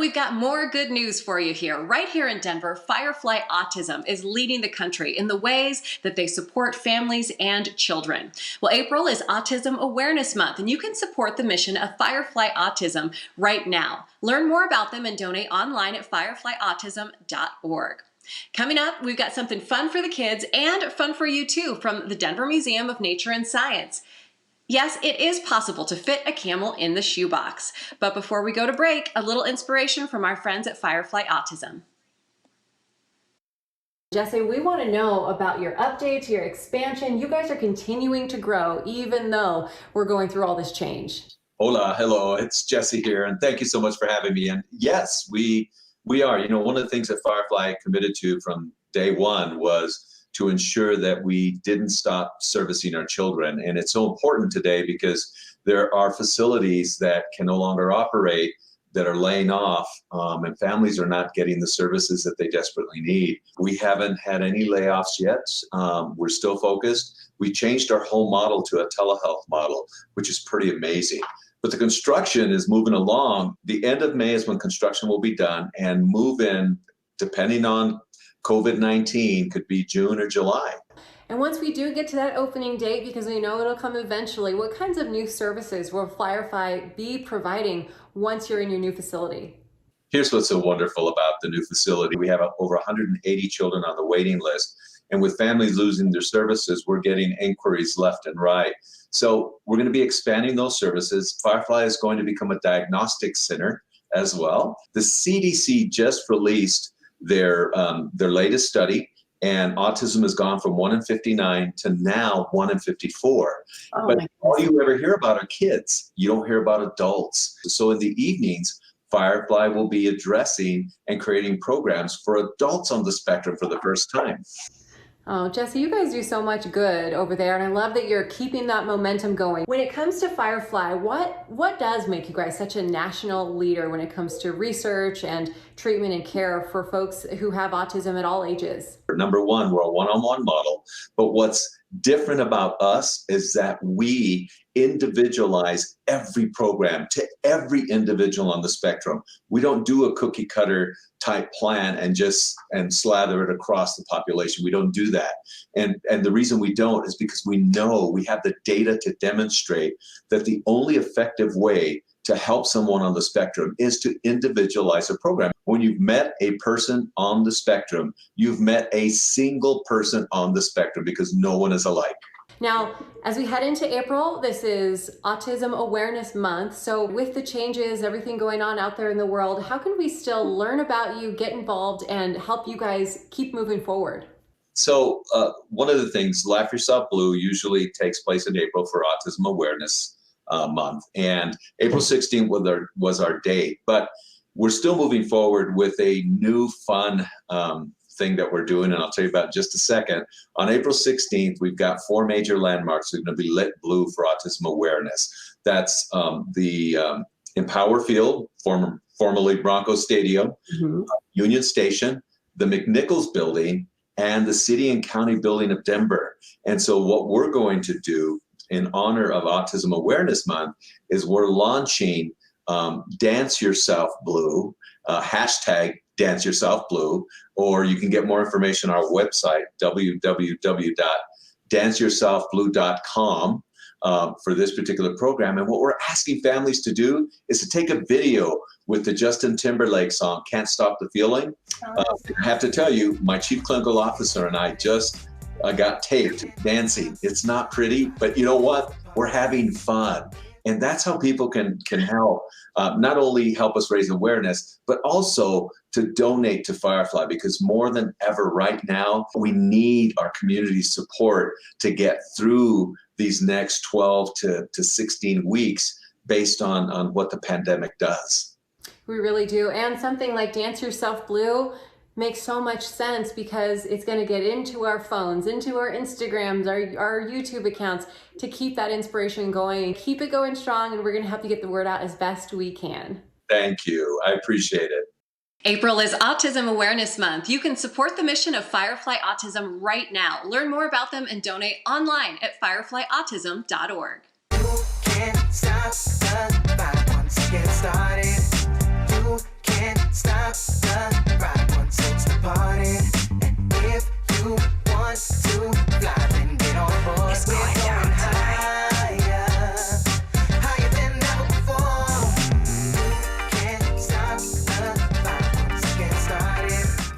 we've got more good news for you here. Right here in Denver, Firefly Autism is leading the country in the ways that they support families and children. Well, April is Autism Awareness Month, and you can support the mission of Firefly Autism right now. Learn more about them and donate online at fireflyautism.org. Coming up, we've got something fun for the kids and fun for you too from the Denver Museum of Nature and Science. Yes, it is possible to fit a camel in the shoebox. But before we go to break, a little inspiration from our friends at Firefly Autism. Jesse, we want to know about your updates, your expansion. You guys are continuing to grow even though we're going through all this change. Hola, hello, it's Jesse here, and thank you so much for having me. And yes, we are. You know, one of the things that Firefly committed to from day one was to ensure that we didn't stop servicing our children. And it's so important today because there are facilities that can no longer operate that are laying off, and families are not getting the services that they desperately need. We haven't had any layoffs yet. We're still focused. We changed our whole model to a telehealth model, which is pretty amazing. But the construction is moving along. The end of May is when construction will be done, and move in, depending on COVID-19, could be June or July. And once we do get to that opening date, because we know it'll come eventually, what kinds of new services will Firefly be providing once you're in your new facility? Here's what's so wonderful about the new facility. We have over 180 children on the waiting list. And with families losing their services, we're getting inquiries left and right. So we're going to be expanding those services. Firefly is going to become a diagnostic center as well. The CDC just released their latest study, and autism has gone from 1 in 59 to now 1 in 54. But all you ever hear about are kids. You don't hear about adults. So in the evenings, Firefly will be addressing and creating programs for adults on the spectrum for the first time. Oh, Jesse, you guys do so much good over there, and I love that you're keeping that momentum going. When it comes to Firefly, what does make you guys such a national leader when it comes to research and treatment and care for folks who have autism at all ages? Number one, we're a one-on-one model, but what's different about us is that we individualize every program to every individual on the spectrum. We don't do a cookie cutter type plan and slather it across the population. We don't do that. And the reason we don't is because we know we have the data to demonstrate that the only effective way to help someone on the spectrum is to individualize a program. When you've met a person on the spectrum, you've met a single person on the spectrum because no one is alike. Now, as we head into April, this is Autism Awareness Month. So with the changes, everything going on out there in the world, how can we still learn about you, get involved, and help you guys keep moving forward? So one of the things, Laugh Yourself Blue usually takes place in April for Autism Awareness Month. And April 16th was our date. But we're still moving forward with a new fun thing that we're doing, and I'll tell you about in just a second. On April 16th, we've got 4 major landmarks that are going to be lit blue for autism awareness. That's the Empower Field, formerly Bronco Stadium, Union Station, the McNichols Building, and the City and County Building of Denver. And so what we're going to do in honor of Autism Awareness Month is we're launching Dance Yourself Blue, hashtag Dance Yourself Blue, or you can get more information on our website, www.danceyourselfblue.com, for this particular program. And what we're asking families to do is to take a video with the Justin Timberlake song, Can't Stop the Feeling. I have to tell you, my chief clinical officer and I just got taped dancing. It's not pretty, but you know what? We're having fun. And that's how people can help, not only help us raise awareness, but also to donate to Firefly, because more than ever right now, we need our community support to get through these next 12 to 16 weeks based on what the pandemic does. We really do. And something like Dance Yourself Blue makes so much sense because it's going to get into our phones, into our Instagrams, our YouTube accounts to keep that inspiration going and keep it going strong. And we're going to help you get the word out as best we can. Thank you. I appreciate it. April is Autism Awareness Month. You can support the mission of Firefly Autism right now. Learn more about them and donate online at fireflyautism.org. You can't stop the vibe once it gets started.